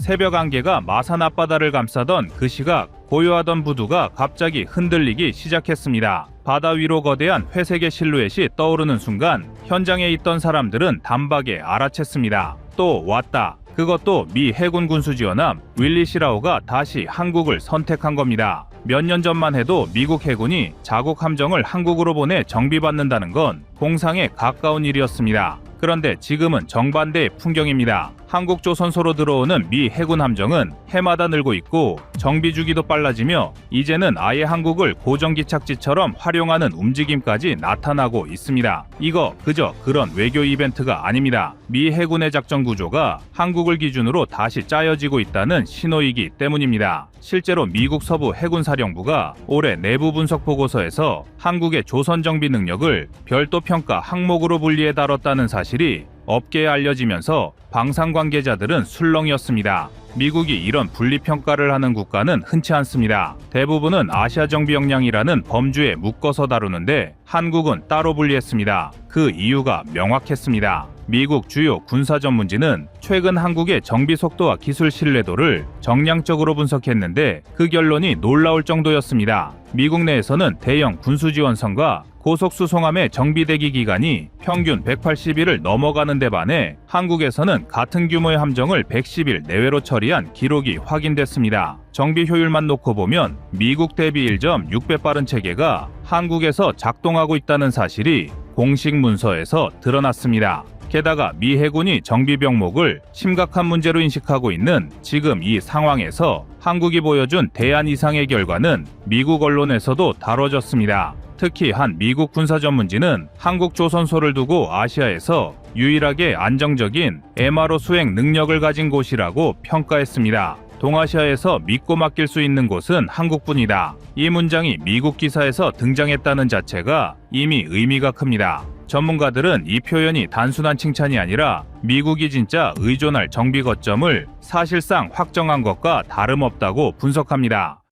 새벽 안개가 마산 앞바다를 감싸던 그 시각, 고요하던 부두가 갑자기 흔들리기 시작했습니다. 바다 위로 거대한 회색의 실루엣이 떠오르는 순간 현장에 있던 사람들은 단박에 알아챘습니다. 또 왔다. 그것도 미 해군 군수지원함 윌리 시라우가 다시 한국을 선택한 겁니다. 몇 년 전만 해도 미국 해군이 자국 함정을 한국으로 보내 정비받는다는 건 공상에 가까운 일이었습니다. 그런데 지금은 정반대의 풍경입니다. 한국 조선소로 들어오는 미 해군 함정은 해마다 늘고 있고 정비 주기도 빨라지며 이제는 아예 한국을 고정기착지처럼 활용하는 움직임까지 나타나고 있습니다. 이거 그저 그런 외교 이벤트가 아닙니다. 미 해군의 작전 구조가 한국을 기준으로 다시 짜여지고 있다는 신호이기 때문입니다. 실제로 미국 서부 해군사령부가 올해 내부 분석 보고서에서 한국의 조선 정비 능력을 별도 평가 항목으로 분리해 다뤘다는 사실이 업계에 알려지면서 방산 관계자들은 술렁이었습니다. 미국이 이런 분리평가를 하는 국가는 흔치 않습니다. 대부분은 아시아 정비 역량이라는 범주에 묶어서 다루는데 한국은 따로 분리했습니다. 그 이유가 명확했습니다. 미국 주요 군사 전문지는 최근 한국의 정비 속도와 기술 신뢰도를 정량적으로 분석했는데 그 결론이 놀라울 정도였습니다. 미국 내에서는 대형 군수지원선과 고속수송함의 정비대기 기간이 평균 180일을 넘어가는 데 반해 한국에서는 같은 규모의 함정을 110일 내외로 처리한 기록이 확인됐습니다. 정비 효율만 놓고 보면 미국 대비 1.6배 빠른 체계가 한국에서 작동하고 있다는 사실이 공식 문서에서 드러났습니다. 게다가 미 해군이 정비 병목을 심각한 문제로 인식하고 있는 지금 이 상황에서 한국이 보여준 대안 이상의 결과는 미국 언론에서도 다뤄졌습니다. 특히 한 미국 군사 전문지는 한국 조선소를 두고 아시아에서 유일하게 안정적인 MRO 수행 능력을 가진 곳이라고 평가했습니다. 동아시아에서 믿고 맡길 수 있는 곳은 한국뿐이다. 이 문장이 미국 기사에서 등장했다는 자체가 이미 의미가 큽니다. 전문가들은 이 표현이 단순한 칭찬이 아니라 미국이 진짜 의존할 정비 거점을 사실상 확정한 것과 다름없다고 분석합니다.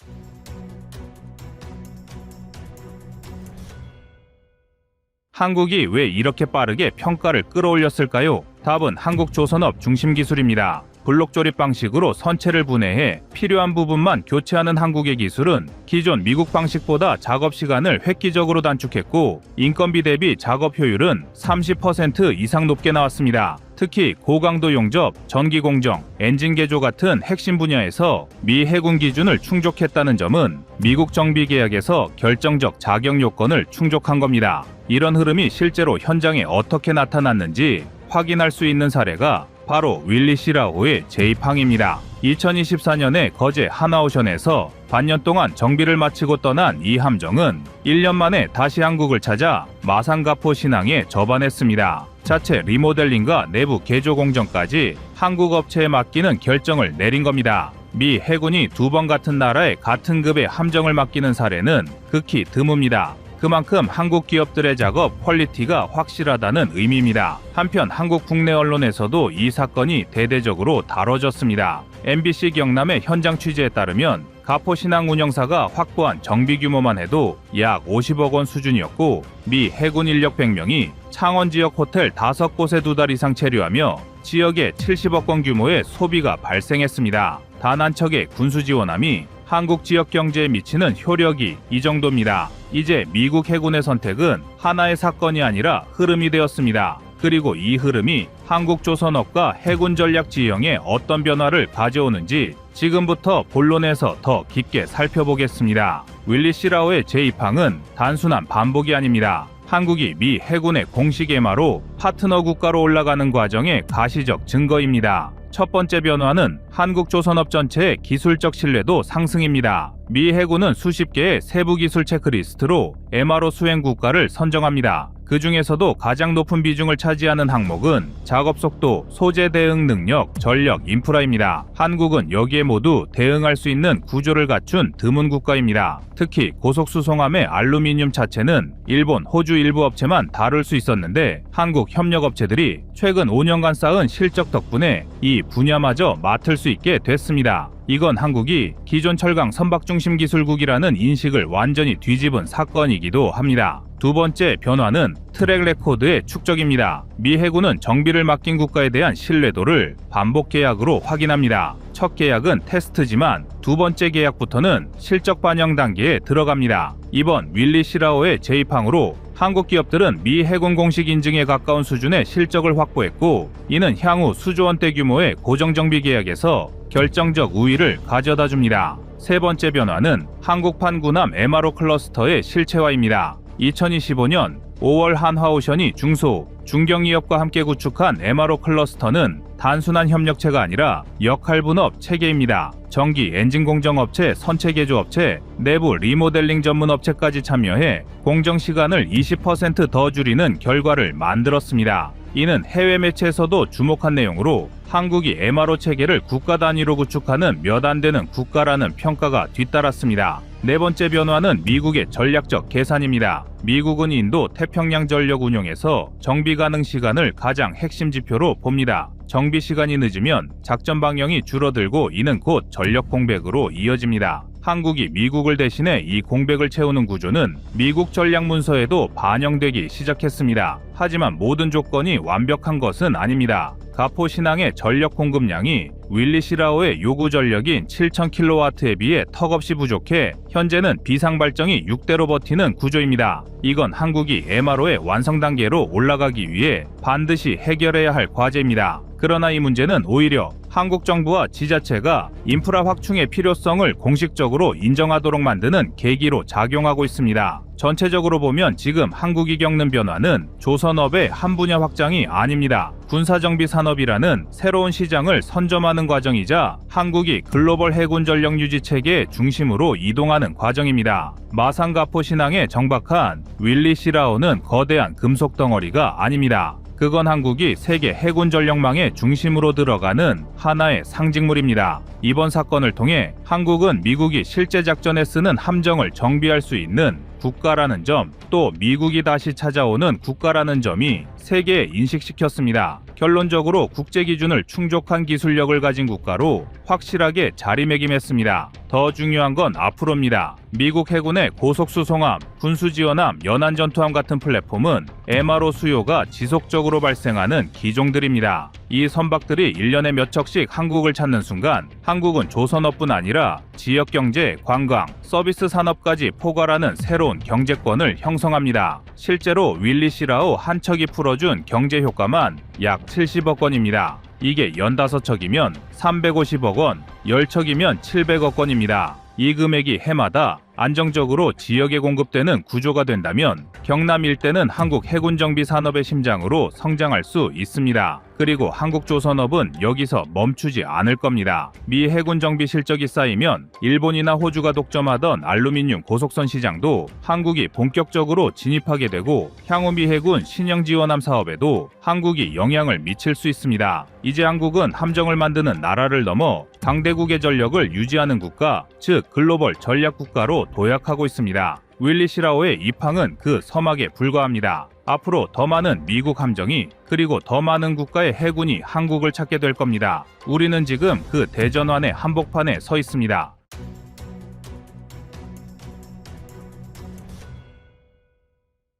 한국이 왜 이렇게 빠르게 평가를 끌어올렸을까요? 답은 한국조선업 중심 기술입니다. 블록 조립 방식으로 선체를 분해해 필요한 부분만 교체하는 한국의 기술은 기존 미국 방식보다 작업 시간을 획기적으로 단축했고 인건비 대비 작업 효율은 30% 이상 높게 나왔습니다. 특히 고강도 용접, 전기 공정, 엔진 개조 같은 핵심 분야에서 미 해군 기준을 충족했다는 점은 미국 정비 계약에서 결정적 자격 요건을 충족한 겁니다. 이런 흐름이 실제로 현장에 어떻게 나타났는지 확인할 수 있는 사례가 바로 윌리 시라우의 제2항입니다. 2024년에 거제 하나오션에서 반년 동안 정비를 마치고 떠난 이 함정은 1년 만에 다시 한국을 찾아 마산가포 신항에 접안했습니다. 자체 리모델링과 내부 개조 공정까지 한국 업체에 맡기는 결정을 내린 겁니다. 미 해군이 두 번 같은 나라에 같은 급의 함정을 맡기는 사례는 극히 드뭅니다. 그만큼 한국 기업들의 작업 퀄리티가 확실하다는 의미입니다. 한편 한국 국내 언론에서도 이 사건이 대대적으로 다뤄졌습니다. MBC 경남의 현장 취재에 따르면 가포신항 운영사가 확보한 정비 규모만 해도 약 50억 원 수준이었고 미 해군 인력 100명이 창원 지역 호텔 5곳에 2달 이상 체류하며 지역에 70억 원 규모의 소비가 발생했습니다. 단 한 척의 군수지원함이 한국 지역 경제에 미치는 효력이 이 정도입니다. 이제 미국 해군의 선택은 하나의 사건이 아니라 흐름이 되었습니다. 그리고 이 흐름이 한국 조선업과 해군 전략 지형에 어떤 변화를 가져오는지 지금부터 본론에서 더 깊게 살펴보겠습니다. 윌리 시라우의 제2항은 단순한 반복이 아닙니다. 한국이 미 해군의 공식 MRO 파트너 국가로 올라가는 과정의 가시적 증거입니다. 첫 번째 변화는 한국 조선업 전체의 기술적 신뢰도 상승입니다. 미 해군은 수십 개의 세부 기술 체크리스트로 MRO 수행 국가를 선정합니다. 그 중에서도 가장 높은 비중을 차지하는 항목은 작업 속도, 소재 대응 능력, 전력, 인프라입니다. 한국은 여기에 모두 대응할 수 있는 구조를 갖춘 드문 국가입니다. 특히 고속수송함의 알루미늄 차체는 일본, 호주 일부 업체만 다룰 수 있었는데 한국 협력업체들이 최근 5년간 쌓은 실적 덕분에 이 분야마저 맡을 수 있게 됐습니다. 이건 한국이 기존 철강 선박 중심 기술국이라는 인식을 완전히 뒤집은 사건이기도 합니다. 두 번째 변화는 트랙 레코드의 축적입니다. 미 해군은 정비를 맡긴 국가에 대한 신뢰도를 반복 계약으로 확인합니다. 첫 계약은 테스트지만 두 번째 계약부터는 실적 반영 단계에 들어갑니다. 이번 윌리 시라오의 재입항으로 한국 기업들은 미 해군 공식 인증에 가까운 수준의 실적을 확보했고, 이는 향후 수조 원대 규모의 고정정비 계약에서 결정적 우위를 가져다 줍니다. 세 번째 변화는 한국판 군함 MRO 클러스터의 실체화입니다. 2025년 5월 한화오션이 중소, 중견기업과 함께 구축한 MRO 클러스터는 단순한 협력체가 아니라 역할 분업 체계입니다. 전기 엔진 공정업체, 선체 개조업체, 내부 리모델링 전문 업체까지 참여해 공정 시간을 20% 더 줄이는 결과를 만들었습니다. 이는 해외 매체에서도 주목한 내용으로 한국이 MRO 체계를 국가 단위로 구축하는 몇 안 되는 국가라는 평가가 뒤따랐습니다. 네 번째 변화는 미국의 전략적 계산입니다. 미국은 인도 태평양 전력 운용에서 정비 가능 시간을 가장 핵심 지표로 봅니다. 정비 시간이 늦으면 작전 방향이 줄어들고 이는 곧 전력 공백으로 이어집니다. 한국이 미국을 대신해 이 공백을 채우는 구조는 미국 전략 문서에도 반영되기 시작했습니다. 하지만 모든 조건이 완벽한 것은 아닙니다. 가포 신항의 전력 공급량이 윌리 시라오의 요구 전력인 7000kW에 비해 턱없이 부족해 현재는 비상 발전이 6대로 버티는 구조입니다. 이건 한국이 MRO의 완성 단계로 올라가기 위해 반드시 해결해야 할 과제입니다. 그러나 이 문제는 오히려 한국 정부와 지자체가 인프라 확충의 필요성을 공식적으로 인정하도록 만드는 계기로 작용하고 있습니다. 전체적으로 보면 지금 한국이 겪는 변화는 조선업의 한 분야 확장이 아닙니다. 군사정비 산업이라는 새로운 시장을 선점하는 과정이자 한국이 글로벌 해군 전력 유지 체계의 중심으로 이동하는 과정입니다. 마산가포 신항에 정박한 윌리 시라오는 거대한 금속 덩어리가 아닙니다. 그건 한국이 세계 해군 전력망의 중심으로 들어가는 하나의 상징물입니다. 이번 사건을 통해 한국은 미국이 실제 작전에 쓰는 함정을 정비할 수 있는 국가라는 점, 또 미국이 다시 찾아오는 국가라는 점이 세계에 인식시켰습니다. 결론적으로 국제 기준을 충족한 기술력을 가진 국가로 확실하게 자리매김했습니다. 더 중요한 건 앞으로입니다. 미국 해군의 고속수송함, 군수지원함, 연안전투함 같은 플랫폼은 MRO 수요가 지속적으로 발생하는 기종들입니다. 이 선박들이 1년에 몇 척씩 한국을 찾는 순간 한국은 조선업뿐 아니라 지역경제, 관광, 서비스 산업까지 포괄하는 새로운 경제권을 형성합니다. 실제로 윌리 시라오 한 척이 풀어준 경제 효과만 약 70억 원입니다. 이게 연 5척이면 350억 원, 10척이면 700억 원입니다. 이 금액이 해마다 안정적으로 지역에 공급되는 구조가 된다면 경남 일대는 한국 해군 정비 산업의 심장으로 성장할 수 있습니다. 그리고 한국조선업은 여기서 멈추지 않을 겁니다. 미 해군 정비 실적이 쌓이면 일본이나 호주가 독점하던 알루미늄 고속선 시장도 한국이 본격적으로 진입하게 되고 향후 미 해군 신형 지원함 사업에도 한국이 영향을 미칠 수 있습니다. 이제 한국은 함정을 만드는 나라를 넘어 강대국의 전력을 유지하는 국가, 즉 글로벌 전략 국가로 도약하고 있습니다. 윌리 시라오의 입항은 그 서막에 불과합니다. 앞으로 더 많은 미국 함정이 그리고 더 많은 국가의 해군이 한국을 찾게 될 겁니다. 우리는 지금 그 대전환의 한복판에 서 있습니다.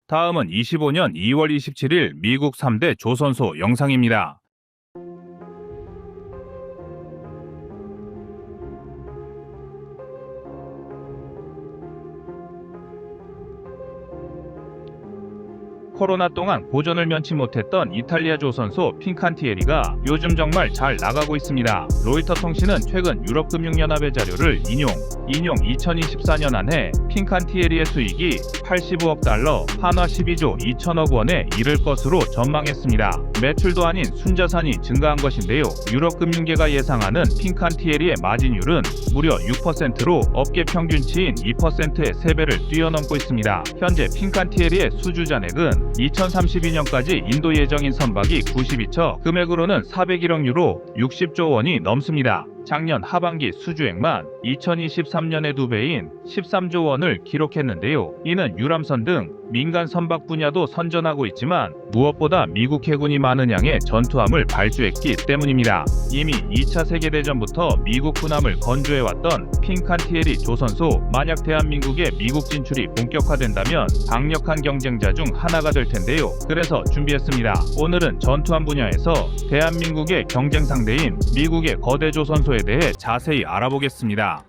다음은 25년 2월 27일 미국 3대 조선소 영상입니다. 코로나 동안 고전을 면치 못했던 이탈리아 조선소 핀칸티에리가 요즘 정말 잘 나가고 있습니다. 로이터 통신은 최근 유럽금융연합의 자료를 인용 2024년 한 해 핀칸티에리의 수익이 85억 달러, 한화 12조 2천억 원에 이를 것으로 전망했습니다. 매출도 아닌 순자산이 증가한 것인데요. 유럽금융계가 예상하는 핀칸티에리의 마진율은 무려 6%로 업계 평균치인 2%의 3배를 뛰어넘고 있습니다. 현재 핀칸티에리의 수주잔액은 2032년까지 인도 예정인 선박이 92척, 금액으로는 401억 유로, 60조 원이 넘습니다. 작년 하반기 수주액만 2023년의 2배인 13조 원을 기록했는데요. 이는 유람선 등 민간 선박 분야도 선전하고 있지만 무엇보다 미국 해군이 많은 양의 전투함을 발주했기 때문입니다. 이미 2차 세계대전부터 미국 군함을 건조해왔던 핑칸티에리 조선소, 만약 대한민국의 미국 진출이 본격화된다면 강력한 경쟁자 중 하나가 될 텐데요. 그래서 준비했습니다. 오늘은 전투함 분야에서 대한민국의 경쟁 상대인 미국의 거대 조선소에 대해 자세히 알아보겠습니다.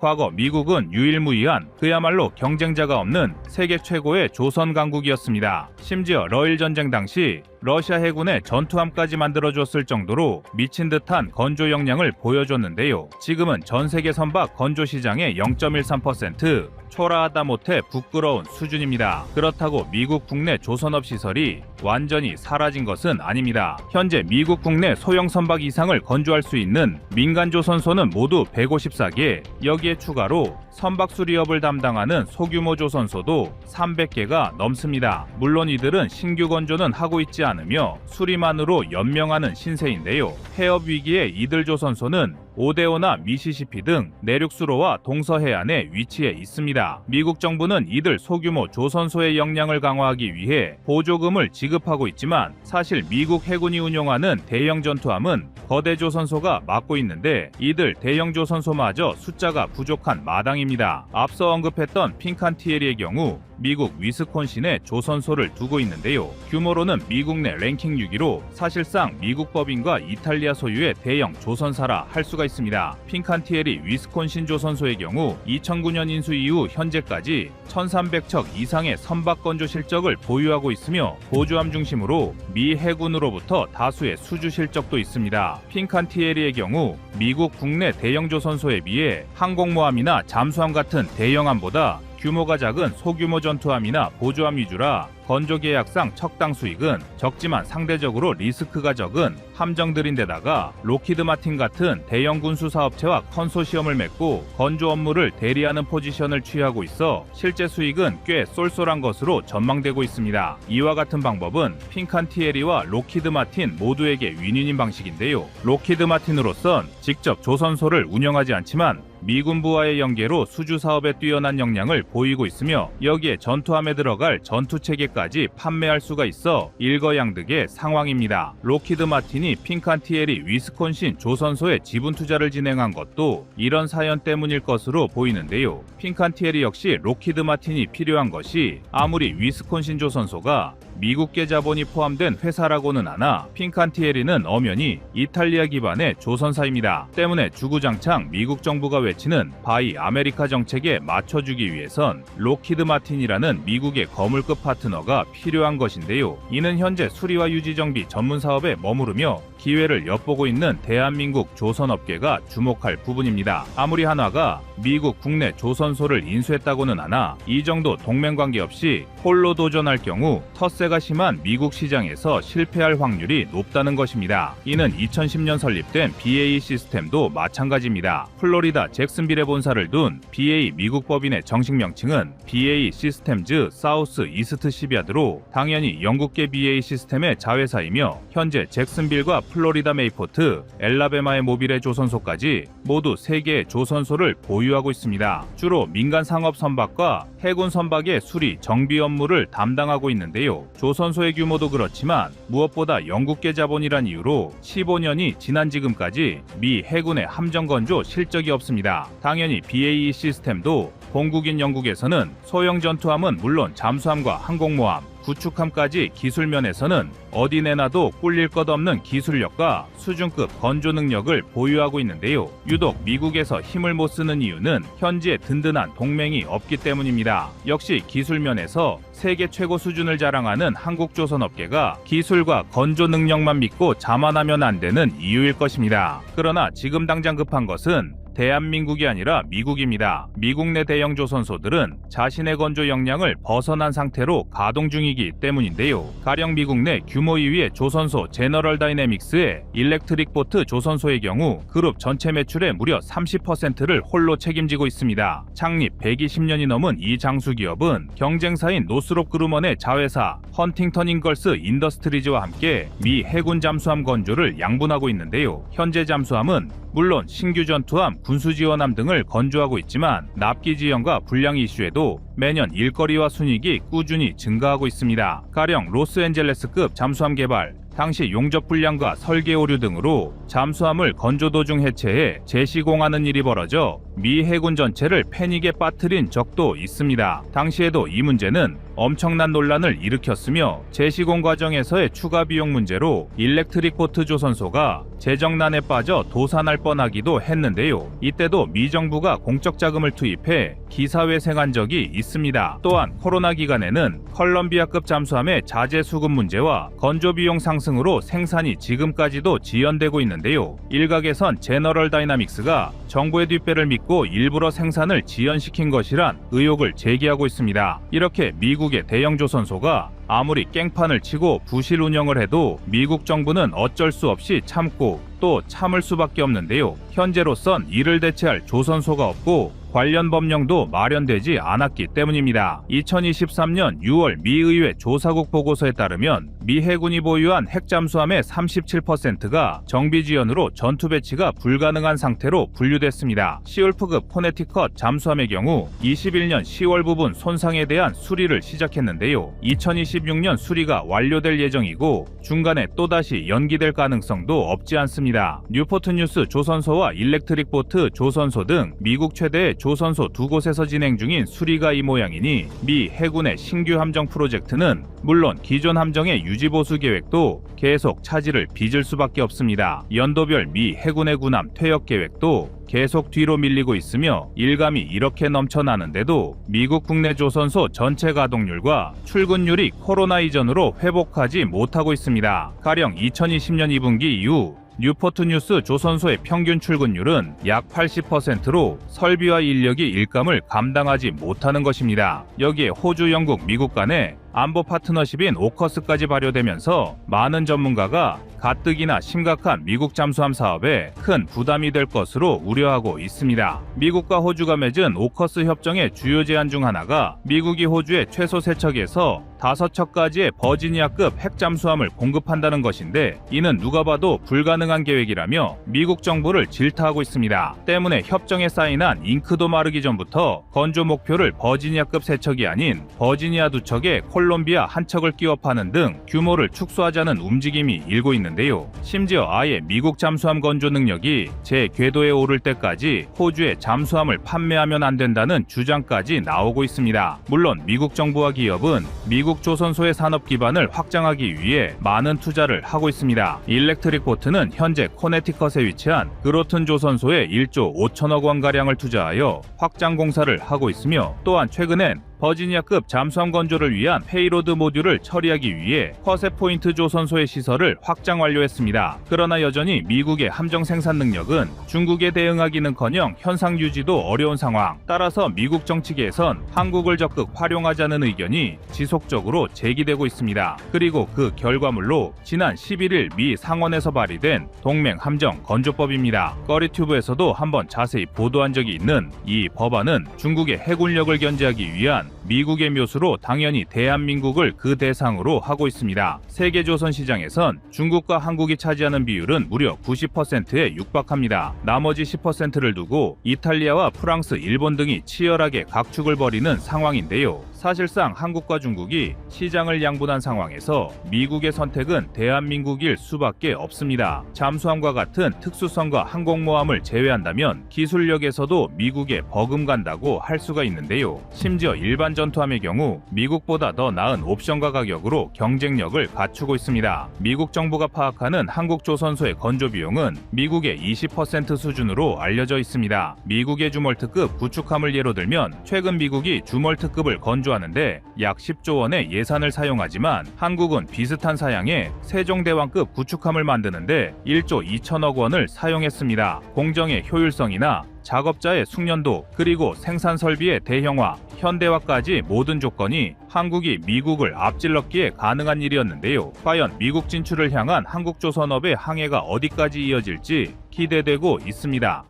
과거 미국은 유일무이한 그야말로 경쟁자가 없는 세계 최고의 조선 강국이었습니다. 심지어 러일 전쟁 당시 러시아 해군의 전투함까지 만들어줬을 정도로 미친 듯한 건조 역량을 보여줬는데요. 지금은 전 세계 선박 건조 시장의 0.13%, 초라하다 못해 부끄러운 수준입니다. 그렇다고 미국 국내 조선업 시설이 완전히 사라진 것은 아닙니다. 현재 미국 국내 소형 선박 이상을 건조할 수 있는 민간 조선소는 모두 154개, 여기에 추가로 선박 수리업을 담당하는 소규모 조선소도 300개가 넘습니다. 물론 이들은 신규 건조는 하고 있지 않으며 수리만으로 연명하는 신세인데요. 폐업 위기에 이들 조선소는 오데오나 미시시피 등 내륙수로와 동서해안에 위치해 있습니다. 미국 정부는 이들 소규모 조선소의 역량을 강화하기 위해 보조금을 지급하고 있지만 사실 미국 해군이 운용하는 대형 전투함은 거대 조선소가 맡고 있는데 이들 대형 조선소마저 숫자가 부족한 마당입니다. 앞서 언급했던 핑칸티에리의 경우 미국 위스콘신에 조선소를 두고 있는데요. 규모로는 미국 내 랭킹 6위로 사실상 미국 법인과 이탈리아 소유의 대형 조선사라 할 수가 있습니다. 핑칸티에리 위스콘신 조선소의 경우 2009년 인수 이후 현재까지 1300척 이상의 선박 건조 실적을 보유하고 있으며 보조함 중심으로 미 해군으로부터 다수의 수주 실적도 있습니다. 핑칸티에리의 경우 미국 국내 대형 조선소에 비해 항공모함이나 잠수함 같은 대형함보다 규모가 작은 소규모 전투함이나 보조함 위주라 건조 계약상 척당 수익은 적지만 상대적으로 리스크가 적은 함정들인데다가 로키드 마틴 같은 대형 군수 사업체와 컨소시엄을 맺고 건조 업무를 대리하는 포지션을 취하고 있어 실제 수익은 꽤 쏠쏠한 것으로 전망되고 있습니다. 이와 같은 방법은 핑칸티에리와 로키드 마틴 모두에게 윈윈인 방식인데요. 로키드 마틴으로선 직접 조선소를 운영하지 않지만 미군부와의 연계로 수주 사업에 뛰어난 역량을 보이고 있으며 여기에 전투함에 들어갈 전투체계까지 판매할 수가 있어 일거양득의 상황입니다. 로키드 마틴이 핑칸티에리 위스콘신 조선소에 지분 투자를 진행한 것도 이런 사연 때문일 것으로 보이는데요. 핑칸티에리 역시 로키드 마틴이 필요한 것이 아무리 위스콘신 조선소가 미국계 자본이 포함된 회사라고는 하나 핑칸티에리는 엄연히 이탈리아 기반의 조선사입니다. 때문에 주구장창 미국 정부가 외치는 바이 아메리카 정책에 맞춰주기 위해선 로키드 마틴이라는 미국의 거물급 파트너가 필요한 것인데요. 이는 현재 수리와 유지 정비 전문 사업에 머무르며 기회를 엿보고 있는 대한민국 조선업계가 주목할 부분입니다. 아무리 한화가 미국 국내 조선소를 인수했다고는 하나 이 정도 동맹관계 없이 홀로 도전할 경우 텃세가 심한 미국 시장에서 실패할 확률이 높다는 것입니다. 이는 2010년 설립된 BAE 시스템도 마찬가지입니다. 플로리다 잭슨빌에 본사를 둔 BAE 미국 법인의 정식 명칭은 BAE 시스템즈 사우스 이스트 시비아드로 당연히 영국계 BAE 시스템의 자회사이며 현재 잭슨빌과 플로리다 메이포트, 엘라베마의 모빌의 조선소까지 모두 3개의 조선소를 보유하고 있습니다. 주로 민간 상업 선박과 해군 선박의 수리, 정비 업무를 담당하고 있는데요. 조선소의 규모도 그렇지만 무엇보다 영국계 자본이란 이유로 15년이 지난 지금까지 미 해군의 함정 건조 실적이 없습니다. 당연히 BAE 시스템도 본국인 영국에서는 소형 전투함은 물론 잠수함과 항공모함, 구축함까지 기술 면에서는 어디 내놔도 꿀릴 것 없는 기술력과 수준급 건조 능력을 보유하고 있는데요. 유독 미국에서 힘을 못 쓰는 이유는 현지에 든든한 동맹이 없기 때문입니다. 역시 기술 면에서 세계 최고 수준을 자랑하는 한국 조선업계가 기술과 건조 능력만 믿고 자만하면 안 되는 이유일 것입니다. 그러나 지금 당장 급한 것은 대한민국이 아니라 미국입니다. 미국 내 대형 조선소들은 자신의 건조 역량을 벗어난 상태로 가동 중이기 때문인데요. 가령 미국 내 규모 2위의 조선소 제너럴 다이내믹스의 일렉트릭 보트 조선소의 경우 그룹 전체 매출의 무려 30%를 홀로 책임지고 있습니다. 창립 120년이 넘은 이 장수 기업은 경쟁사인 노스롭 그루먼의 자회사 헌팅턴 잉걸스 인더스트리즈와 함께 미 해군 잠수함 건조를 양분하고 있는데요. 현재 잠수함은 물론 신규 전투함, 군수지원함 등을 건조하고 있지만 납기 지연과 불량 이슈에도 매년 일거리와 순이익이 꾸준히 증가하고 있습니다. 가령 로스앤젤레스급 잠수함 개발, 당시 용접 불량과 설계 오류 등으로 잠수함을 건조 도중 해체해 재시공하는 일이 벌어져 미 해군 전체를 패닉에 빠뜨린 적도 있습니다. 당시에도 이 문제는 엄청난 논란을 일으켰으며 재시공 과정에서의 추가 비용 문제로 일렉트릭 보트 조선소가 재정난에 빠져 도산할 뻔하기도 했는데요. 이때도 미 정부가 공적 자금을 투입해 기사회생한 적이 있습니다. 또한 코로나 기간에는 컬럼비아급 잠수함의 자재 수급 문제와 건조 비용 상승으로 생산이 지금까지도 지연되고 있는데요. 일각에선 제너럴 다이나믹스가 정부의 뒷배를 믿고 일부러 생산을 지연시킨 것이란 의혹을 제기하고 있습니다. 이렇게 미국의 대형 조선소가 아무리 깽판을 치고 부실 운영을 해도 미국 정부는 어쩔 수 없이 참고 또 참을 수밖에 없는데요. 현재로선 이를 대체할 조선소가 없고 관련 법령도 마련되지 않았기 때문입니다. 2023년 6월 미 의회 조사국 보고서에 따르면 미 해군이 보유한 핵잠수함의 37%가 정비 지연으로 전투 배치가 불가능한 상태로 분류됐습니다. 시울프급 코네티컷 잠수함의 경우 21년 10월 부분 손상에 대한 수리를 시작했는데요. 2026년 수리가 완료될 예정이고 중간에 또다시 연기될 가능성도 없지 않습니다. 뉴포트 뉴스 조선소와 일렉트릭 보트 조선소 등 미국 최대의 조선소 두 곳에서 진행 중인 수리가 이 모양이니 미 해군의 신규 함정 프로젝트는 물론 기존 함정의 유지 보수 계획도 계속 차질을 빚을 수밖에 없습니다. 연도별 미 해군의 군함 퇴역 계획도 계속 뒤로 밀리고 있으며 일감이 이렇게 넘쳐나는데도 미국 국내 조선소 전체 가동률과 출근율이 코로나 이전으로 회복하지 못하고 있습니다. 가령 2020년 2분기 이후 뉴포트 뉴스 조선소의 평균 출근율은 약 80%로 설비와 인력이 일감을 감당하지 못하는 것입니다. 여기에 호주, 영국, 미국 간의 안보 파트너십인 오커스까지 발효되면서 많은 전문가가 가뜩이나 심각한 미국 잠수함 사업에 큰 부담이 될 것으로 우려하고 있습니다. 미국과 호주가 맺은 오커스 협정의 주요 제한 중 하나가 미국이 호주의 최소 세척에서 5척까지의 버지니아급 핵잠수함을 공급한다는 것인데 이는 누가 봐도 불가능한 계획이라며 미국 정부를 질타하고 있습니다. 때문에 협정에 사인한 잉크도 마르기 전부터 건조 목표를 버지니아급 세척이 아닌 버지니아 2척에 콜롬비아 1척을 끼워 파는 등 규모를 축소하자는 움직임이 일고 있는데요. 심지어 아예 미국 잠수함 건조 능력이 제 궤도에 오를 때까지 호주에 잠수함을 판매하면 안 된다는 주장까지 나오고 있습니다. 물론 미국 정부와 기업은 미국 조선소의 산업 기반을 확장하기 위해 많은 투자를 하고 있습니다. 일렉트릭 보트는 현재 코네티컷에 위치한 그로튼 조선소에 1조 5천억 원가량을 투자하여 확장 공사를 하고 있으며 또한 최근엔 버지니아급 잠수함 건조를 위한 페이로드 모듈을 처리하기 위해 퍼세포인트 조선소의 시설을 확장 완료했습니다. 그러나 여전히 미국의 함정 생산 능력은 중국에 대응하기는커녕 현상 유지도 어려운 상황. 따라서 미국 정치계에선 한국을 적극 활용하자는 의견이 지속적으로 제기되고 있습니다. 그리고 그 결과물로 지난 11일 미 상원에서 발의된 동맹 함정 건조법입니다. 꺼리튜브에서도 한번 자세히 보도한 적이 있는 이 법안은 중국의 해군력을 견제하기 위한 미국의 묘수로 당연히 대한민국을 그 대상으로 하고 있습니다. 세계 조선 시장에선 중국과 한국이 차지하는 비율은 무려 90%에 육박합니다. 나머지 10%를 두고 이탈리아와 프랑스, 일본 등이 치열하게 각축을 벌이는 상황인데요. 사실상 한국과 중국이 시장을 양분한 상황에서 미국의 선택은 대한민국일 수밖에 없습니다. 잠수함과 같은 특수성과 항공모함을 제외한다면 기술력에서도 미국에 버금간다고 할 수가 있는데요. 심지어 일반 전투함의 경우 미국보다 더 나은 옵션과 가격으로 경쟁력을 갖추고 있습니다. 미국 정부가 파악하는 한국 조선소의 건조 비용은 미국의 20% 수준으로 알려져 있습니다. 미국의 주멀트급 구축함을 예로 들면 최근 미국이 주멀트급을 건조하는데 약 10조 원의 예산을 사용하지만 한국은 비슷한 사양의 세종대왕급 구축함을 만드는데 1조 2천억 원을 사용했습니다. 공정의 효율성이나 작업자의 숙련도 그리고 생산 설비의 대형화, 현대화까지 모든 조건이 한국이 미국을 앞질렀기에 가능한 일이었는데요. 과연 미국 진출을 향한 한국조선업의 항해가 어디까지 이어질지 기대되고 있습니다.